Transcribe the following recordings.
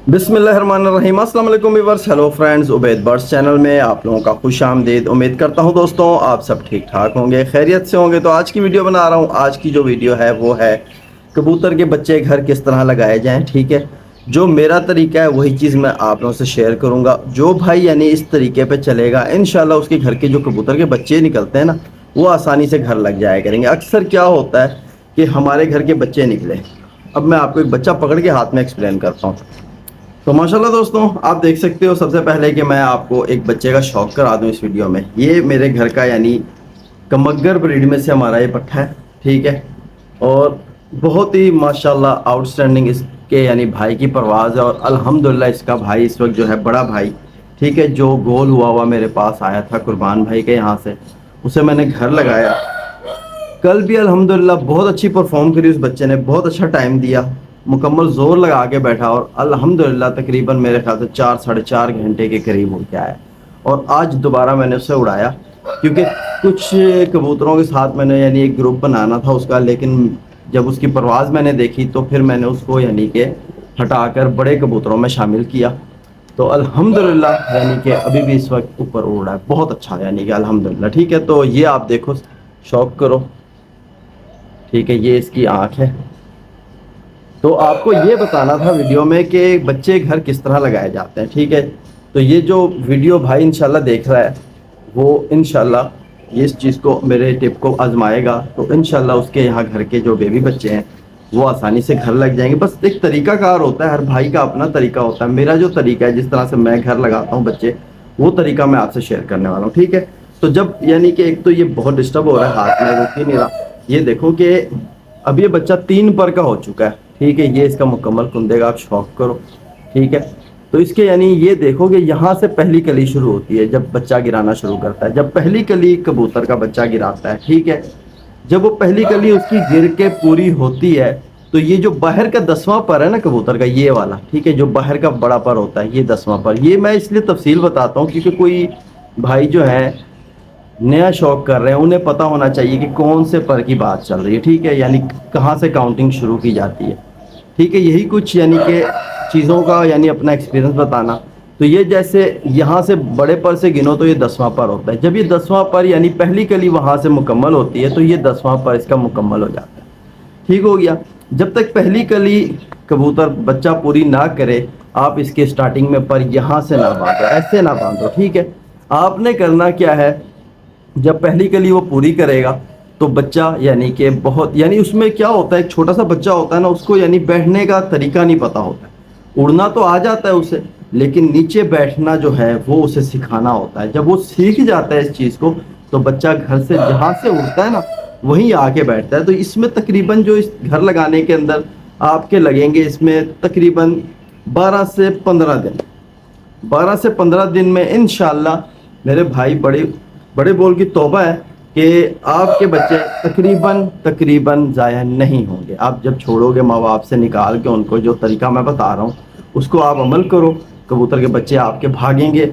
बिस्मिल्लाहिर्रहमानिर्रहीम। अस्सलाम वालेकुम viewers, hello friends, Ubaid birds channel में आप लोगों का खुश आमदीद। उम्मीद करता हूं दोस्तों आप सब ठीक ठाक होंगे, खैरियत से होंगे। तो आज की वीडियो बना रहा हूं। आज की जो वीडियो है वो है कबूतर के बच्चे घर किस तरह लगाए जाएं। ठीक है, जो मेरा तरीका है वही चीज़ मैं आप लोगों से शेयर करूंगा। जो भाई यानी इस तरीके पे चलेगा, इंशाल्लाह उसके घर के जो कबूतर के बच्चे निकलते हैं ना, वो आसानी से घर लग जाया करेंगे। अक्सर क्या होता है कि हमारे घर के बच्चे निकले, अब मैं आपको एक बच्चा पकड़ के हाथ में एक्सप्लेन करता हूँ। तो माशाल्लाह दोस्तों, आप देख सकते हो सबसे पहले कि मैं आपको एक बच्चे का शौक करा दूं इस वीडियो में। ये मेरे घर का यानी कमग्गर ब्रीड में से हमारा ये पट्ठा है। ठीक है, और बहुत ही माशाल्लाह आउटस्टैंडिंग इसके यानी भाई की परवाज़ है। और अल्हम्दुलिल्लाह इसका भाई इस वक्त जो है बड़ा भाई, ठीक है, जो गोल हुआ मेरे पास आया था कुर्बान भाई के यहाँ से, उसे मैंने घर लगाया। कल भी अल्हम्दुलिल्लाह बहुत अच्छी परफॉर्म करी उस बच्चे ने, बहुत अच्छा टाइम दिया, मुकम्मल जोर लगा के बैठा और अल्हम्दुलिल्लाह तकरीबन मेरे ख्याल से 4 साढ़े 4 घंटे के करीब हो गया है। और आज दोबारा मैंने उसे उड़ाया, क्योंकि कुछ कबूतरों के साथ मैंने यानी एक ग्रुप बनाना था उसका, लेकिन जब उसकी परवाज़ मैंने देखी तो फिर मैंने उसको यानी कि हटाकर बड़े कबूतरों में शामिल किया। तो अल्हम्दुलिल्लाह यानी कि अभी भी इस वक्त ऊपर उड़ रहा है, बहुत अच्छा यानी कि अल्हम्दुलिल्लाह। ठीक है, तो ये आप देखो, शौक करो। ठीक है, ये इसकी आँख है। तो आपको ये बताना था वीडियो में कि बच्चे घर किस तरह लगाए जाते हैं। ठीक है, तो ये जो वीडियो भाई इंशाल्लाह देख रहा है वो इंशाल्लाह ये इस चीज़ को, मेरे टिप को आजमाएगा तो इंशाल्लाह उसके यहाँ घर के जो बेबी बच्चे हैं वो आसानी से घर लग जाएंगे। बस एक तरीकाकार होता है, हर भाई का अपना तरीका होता है। मेरा जो तरीका है, जिस तरह से मैं घर लगाता हूँ बच्चे, वो तरीका मैं आपसे शेयर करने वाला हूँ। ठीक है, तो जब यानी कि एक तो ये बहुत डिस्टर्ब हो रहा है, हाथ में रुक ही नहीं रहा। ये देखो कि अब ये बच्चा 3 पर का हो चुका है। ठीक है, ये इसका मुकम्मल कुंदेगा, आप शौक करो। ठीक है, तो इसके यानी ये देखो कि यहाँ से पहली कली शुरू होती है जब बच्चा गिराना शुरू करता है। जब पहली कली कबूतर का बच्चा गिराता है, ठीक है, जब वो पहली कली उसकी गिर के पूरी होती है तो ये जो बाहर का 10वां पर है ना कबूतर का, ये वाला, ठीक है, जो बाहर का बड़ा पर होता है, ये 10वां पर। ये मैं इसलिए तफसील बताता हूँ क्योंकि कोई भाई जो है नया शौक कर रहे हैं, उन्हें पता होना चाहिए कि कौन से पर की बात चल रही है। ठीक है, यानी कहाँ से काउंटिंग शुरू की जाती है। ठीक है, यही कुछ यानी कि चीज़ों का यानी अपना एक्सपीरियंस बताना। तो ये जैसे यहाँ से बड़े पर से गिनो तो ये 10वां पर होता है। जब ये 10वां पर यानी पहली कली वहाँ से मुकम्मल होती है तो ये 10वां पर इसका मुकम्मल हो जाता है। ठीक हो गया। जब तक पहली कली कबूतर बच्चा पूरी ना करे, आप इसके स्टार्टिंग में पर यहाँ से ना बांधो, ऐसे ना बांधो। ठीक है, आपने करना क्या है, जब पहली कली वो पूरी करेगा तो बच्चा यानी कि बहुत यानी उसमें क्या होता है, एक छोटा सा बच्चा होता है ना, उसको यानी बैठने का तरीका नहीं पता होता है। उड़ना तो आ जाता है उसे, लेकिन नीचे बैठना जो है वो उसे सिखाना होता है। जब वो सीख जाता है इस चीज़ को तो बच्चा घर से जहाँ से उड़ता है ना वहीं आके बैठता है। तो इसमें तकरीबन जो इस घर लगाने के अंदर आपके लगेंगे, इसमें तकरीबन 12 से 15 दिन, 12 से 15 दिन में इंशाल्लाह मेरे भाई बड़े बोल की तौबा है कि आपके बच्चे तकरीबन ज़ाया नहीं होंगे। आप जब छोड़ोगे माँ बाप से निकाल के उनको, जो तरीका मैं बता रहा हूँ उसको आप अमल करो, कबूतर के बच्चे आपके भागेंगे।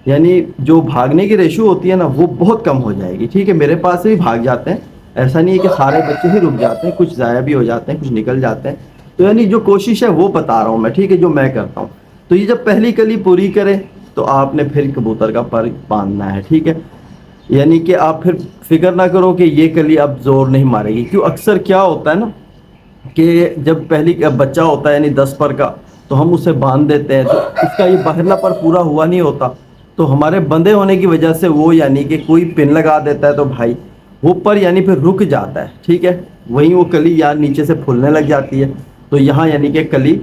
यानी जो भागने की रेशो होती है ना वो बहुत कम हो जाएगी। ठीक है, मेरे पास से भी भाग जाते हैं, ऐसा नहीं है कि सारे बच्चे ही रुक जाते हैं, कुछ ज़ाया भी हो जाते हैं, कुछ निकल जाते हैं। तो यानी जो कोशिश है वो बता रहा हूँ मैं, ठीक है, जो मैं करता हूँ। तो ये जब पहली कली पूरी करे तो आपने फिर कबूतर का पर बांधना है। ठीक है, यानी कि आप फिर फिक्र ना करो कि ये कली अब जोर नहीं मारेगी। क्यों, अक्सर क्या होता है ना कि जब पहली बच्चा होता है यानी 10 पर का, तो हम उसे बांध देते हैं तो उसका ये बाहरला पर पूरा हुआ नहीं होता, तो हमारे बंधे होने की वजह से वो यानी कि कोई पिन लगा देता है तो भाई वो पर यानी फिर रुक जाता है। ठीक है, वहीं वो कली यार नीचे से फूलने लग जाती है, तो यहाँ यानी कि कली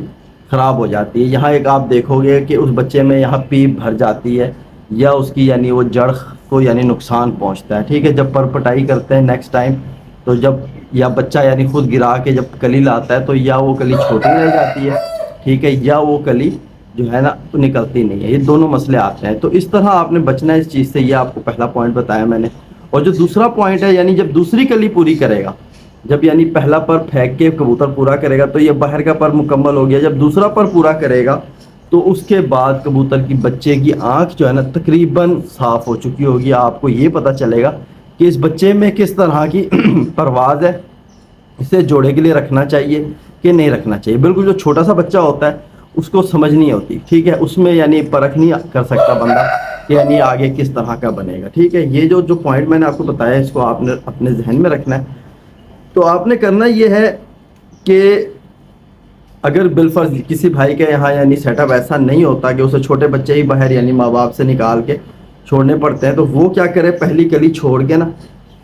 ख़राब हो जाती है। यहाँ एक आप देखोगे कि उस बच्चे में यहाँ पीप भर जाती है या उसकी यानी वो जड़ को यानी नुकसान पहुंचता है। ठीक है, जब पर पटाई करते हैं नेक्स्ट टाइम, तो जब या बच्चा यानी खुद गिरा के जब कली लाता है तो या वो कली छोटी रह जाती है, ठीक है, या वो कली जो है ना निकलती नहीं है। ये दोनों मसले आते हैं। तो इस तरह आपने बचना है इस चीज़ से। ये आपको पहला पॉइंट बताया मैंने। और जो दूसरा पॉइंट है, यानी जब दूसरी कली पूरी करेगा, जब यानी पहला पर फेंक के कबूतर पूरा करेगा तो ये बाहर का पर मुकम्मल हो गया। जब दूसरा पर पूरा करेगा तो उसके बाद कबूतर की बच्चे की आंख जो है ना तकरीबन साफ़ हो चुकी होगी। आपको ये पता चलेगा कि इस बच्चे में किस तरह की परवाज़ है, इसे जोड़े के लिए रखना चाहिए कि नहीं रखना चाहिए। बिल्कुल जो छोटा सा बच्चा होता है उसको समझ नहीं होती, ठीक है। उसमें यानी परख नहीं कर सकता बंदा कि यानी आगे किस तरह का बनेगा, ठीक है। ये जो पॉइंट मैंने आपको बताया इसको आपने अपने जहन में रखना है। तो आपने करना ये है कि अगर बिलफर्ज किसी भाई के यहाँ यानी सेटअप ऐसा नहीं होता कि उसे छोटे बच्चे ही बाहर यानी माँ बाप से निकाल के छोड़ने पड़ते हैं, तो वो क्या करे, पहली कली छोड़ के ना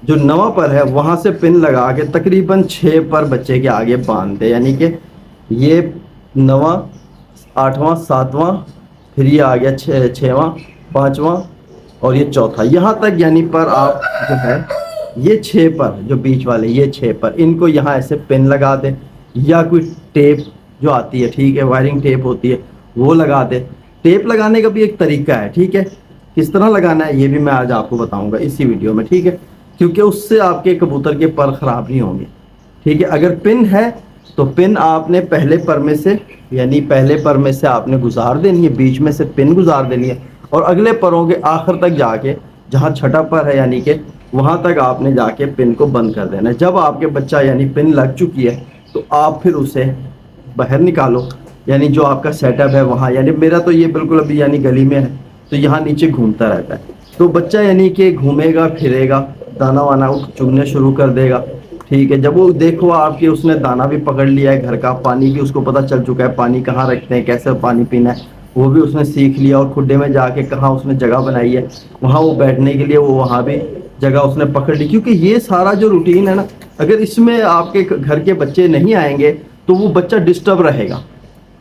जो नवा पर है वहाँ से पिन लगा के तकरीबन 6 पर बच्चे के आगे बांध दे। यानी कि ये नवा, 8वां, 7वां, फिर ये आ गया 6वां, 5वां और ये चौथा, यहाँ तक यानी पर आप जो है ये 6 पर जो बीच वाले ये 6 पर इनको यहाँ ऐसे पिन लगा दे, या कोई टेप जो आती है, ठीक है, वायरिंग टेप होती है वो लगा दे। टेप लगाने का भी एक तरीका है, ठीक है, किस तरह लगाना है ये भी मैं आज आपको बताऊंगा इसी वीडियो में, ठीक है, क्योंकि उससे आपके कबूतर के पर ख़राब नहीं होंगे, ठीक है। अगर पिन है तो पिन आपने पहले पर में से यानी पहले पर में से आपने गुजार देनी है, बीच में से पिन गुजार देनी है और अगले परों के आखिर तक जाके जहाँ छठा पर है यानी कि वहाँ तक आपने जाके पिन को बंद कर देना है। जब आपके बच्चा यानी पिन लग चुकी है तो आप फिर उसे बाहर निकालो, यानी जो आपका सेटअप है वहाँ, यानी मेरा तो ये बिल्कुल अभी यानी गली में है तो यहाँ नीचे घूमता रहता है, तो बच्चा यानी कि घूमेगा फिरेगा, दाना वाना चुगने शुरू कर देगा, ठीक है। जब वो देखो आपके उसने दाना भी पकड़ लिया है, घर का पानी भी उसको पता चल चुका है, पानी कहाँ रखते हैं, कैसे पानी पीना है वो भी उसने सीख लिया, और खुड्डे में जाके कहाँ उसने जगह बनाई है वहाँ वो बैठने के लिए वो वहाँ भी जगह उसने पकड़ ली। क्योंकि ये सारा जो रूटीन है ना, अगर इसमें आपके घर के बच्चे नहीं आएंगे तो वो बच्चा डिस्टर्ब रहेगा,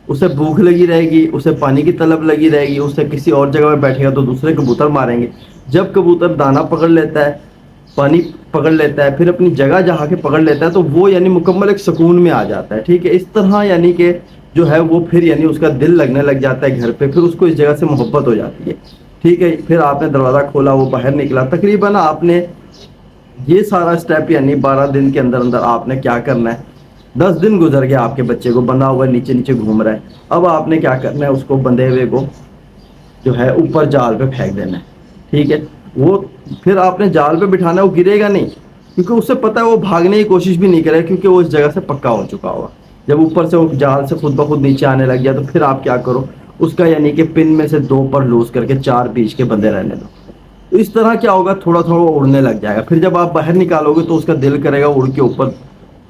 उसे भूख लगी रहेगी, उसे पानी की तलब लगी रहेगी, उसे किसी और जगह में बैठेगा तो दूसरे कबूतर मारेंगे। जब कबूतर दाना पकड़ लेता है, पानी पकड़ लेता है, फिर अपनी जगह जहाँ के पकड़ लेता है तो वो यानी मुकम्मल एक सुकून में आ जाता है, ठीक है। इस तरह यानी कि जो है वो फिर यानी उसका दिल लगने लग जाता है घर पे, फिर उसको इस जगह से मोहब्बत हो जाती है, ठीक है। फिर आपने दरवाज़ा खोला, वो बाहर निकला, तकरीबन आपने ये सारा स्टेप यानी 12 दिन के अंदर अंदर आपने क्या करना है। 10 दिन गुजर गया, आपके बच्चे को बंधा हुआ नीचे नीचे घूम रहा है, अब आपने क्या करना है, उसको बंधे हुए को जो है ऊपर जाल पे फेंक देना है, ठीक है। वो फिर आपने जाल पे बिठाना है, वो गिरेगा नहीं क्योंकि उसे पता है वो भागने की कोशिश भी नहीं करेगा क्योंकि वो इस जगह से पक्का हो चुका होगा। जब ऊपर से वो जाल से खुद ब खुद नीचे आने लग गया तो फिर आप क्या करो, उसका यानी कि पिन में से 2 पर लूज करके 4 बीच के बंधे रहने दो। तो इस तरह क्या होगा, थोड़ा थोड़ा वो उड़ने लग जाएगा। फिर जब आप बाहर निकालोगे तो उसका दिल करेगा उड़ के ऊपर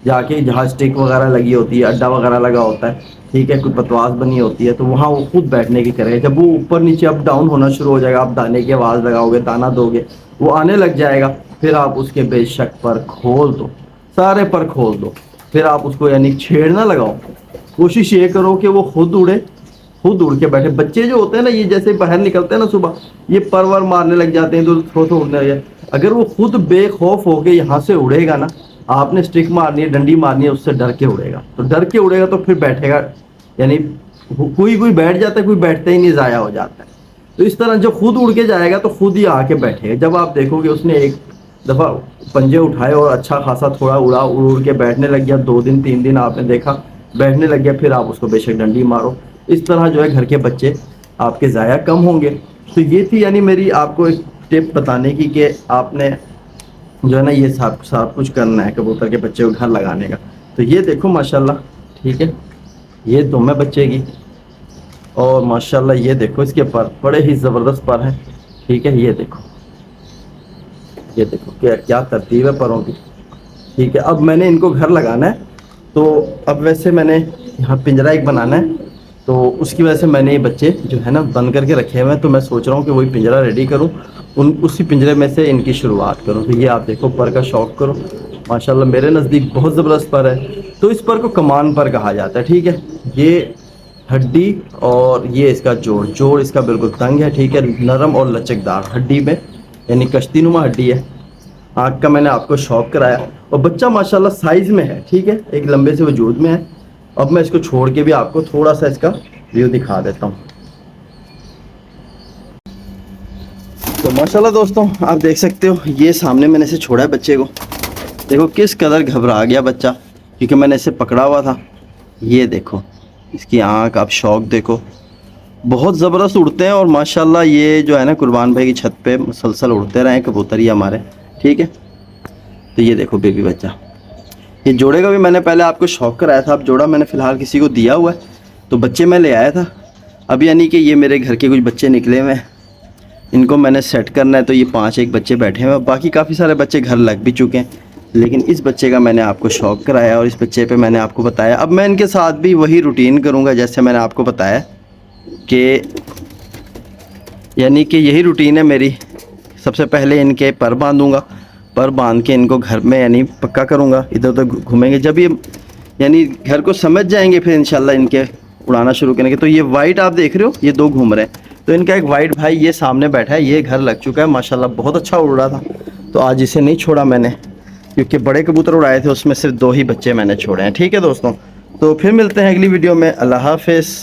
जाके, जहाँ स्टिक वगैरह लगी होती है, अड्डा वगैरह लगा होता है, ठीक है, कोई पतवास बनी होती है, तो वहाँ वो खुद बैठने की करेगा। जब वो ऊपर नीचे अप डाउन होना शुरू हो जाएगा, आप दाने की आवाज़ लगाओगे, दाना दोगे, वो आने लग जाएगा। फिर आप उसके बेशक पर खोल दो, सारे पर खोल दो, फिर आप उसको यानी छेड़ ना लगाओ, कोशिश ये करो कि वो खुद उड़े, खुद उड़ के बैठे। बच्चे जो होते हैं ना, ये जैसे बाहर निकलते हैं ना सुबह, ये परवर मारने लग जाते हैं तो थोड़ा थोड़ा उड़ने लग जाए। अगर वो खुद बेखौफ होके यहाँ से उड़ेगा ना, आपने स्टिक मारनी है, डंडी मारनी है, उससे डर के उड़ेगा, तो डर के उड़ेगा तो फिर बैठेगा, यानी कोई कोई बैठ जाता है, कोई बैठता ही नहीं, ज़ाया हो जाता है। तो इस तरह जो खुद उड़ के जाएगा तो खुद ही आके बैठेगा। जब आप देखोगे उसने एक दफ़ा पंजे उठाए और अच्छा खासा थोड़ा उड़ उड़ के बैठने लग गया, 2 दिन 3 दिन आपने देखा बैठने लग गया, फिर आप उसको बेशक डंडी मारो। इस तरह जो है घर के बच्चे आपके ज़ाया कम होंगे। तो ये थी यानी मेरी आपको एक टिप बताने की कि आपने जो है ना ये सब कुछ करना है कबूतर के बच्चे को घर लगाने का। तो ये देखो माशाल्लाह, ठीक है, ये दुम है बच्चे की, और माशाल्लाह ये देखो इसके पर बड़े ही ज़बरदस्त पर हैं, ठीक है। ये देखो क्या क्या तरतीब है परों की, ठीक है। अब मैंने इनको घर लगाना है, तो अब वैसे मैंने यहाँ पिंजरा एक बनाना है, तो उसकी वजह से मैंने ये बच्चे जो है ना बंद करके रखे हुए हैं। तो मैं सोच रहा हूँ कि वही पिंजरा रेडी करूँ, उसी पिंजरे में से इनकी शुरुआत करूँ। तो ये आप देखो पर का शौक़ करो, माशाल्लाह मेरे नज़दीक बहुत ज़बरदस्त पर है। तो इस पर को कमान पर कहा जाता है, ठीक है। ये हड्डी और ये इसका जोड़ इसका बिल्कुल तंग है, ठीक है, नरम और लचकदार हड्डी में, यानी कश्ती नुमा हड्डी है। आँख का मैंने आपको शौक़ कराया, और बच्चा माशाल्लाह साइज़ में है, ठीक है, एक लंबे से वजूद में है। अब मैं इसको छोड़ के भी आपको थोड़ा सा इसका व्यू दिखा देता हूँ। तो माशाल्लाह दोस्तों आप देख सकते हो, ये सामने मैंने इसे छोड़ा है बच्चे को, देखो किस कदर घबरा गया बच्चा, क्योंकि मैंने इसे पकड़ा हुआ था। ये देखो इसकी आँख, आप शौक़ देखो, बहुत ज़बरदस्त उड़ते हैं। और माशाल्लाह ये जो है ना कुर्बान भाई की छत पे मुसलसल उड़ते रहे कबूतर ये हमारे, ठीक है। तो ये देखो बेबी बच्चा, ये जोड़े का भी मैंने पहले आपको शौक़ कराया था। अब जोड़ा मैंने फ़िलहाल किसी को दिया हुआ है, तो बच्चे मैं ले आया था। अब यानी कि ये मेरे घर के कुछ बच्चे निकले हुए हैं, इनको मैंने सेट करना है। तो ये 5 बच्चे बैठे हुए हैं, बाकी काफ़ी सारे बच्चे घर लग भी चुके हैं, लेकिन इस बच्चे का मैंने आपको शौक कराया और इस बच्चे पे मैंने आपको बताया। अब मैं इनके साथ भी वही रूटीन करूँगा जैसे मैंने आपको बताया कि यानी कि यही रूटीन है मेरी। सबसे पहले इनके पर बांधूँगा, पर बांध के इनको घर में यानी पक्का करूँगा, इधर उधर घूमेंगे। जब ये यानी घर को समझ जाएंगे फिर इंशाल्लाह इनके उड़ाना शुरू करेंगे। तो ये वाइट आप देख रहे हो, ये 2 घूम रहे हैं। तो इनका एक वाइट भाई ये सामने बैठा है, ये घर लग चुका है माशाल्लाह, बहुत अच्छा उड़ रहा था। तो आज इसे नहीं छोड़ा मैंने, क्योंकि बड़े कबूतर उड़ाए थे, उसमें सिर्फ 2 ही बच्चे मैंने छोड़े हैं। ठीक है दोस्तों, तो फिर मिलते हैं अगली वीडियो में। अल्लाह हाफिज़।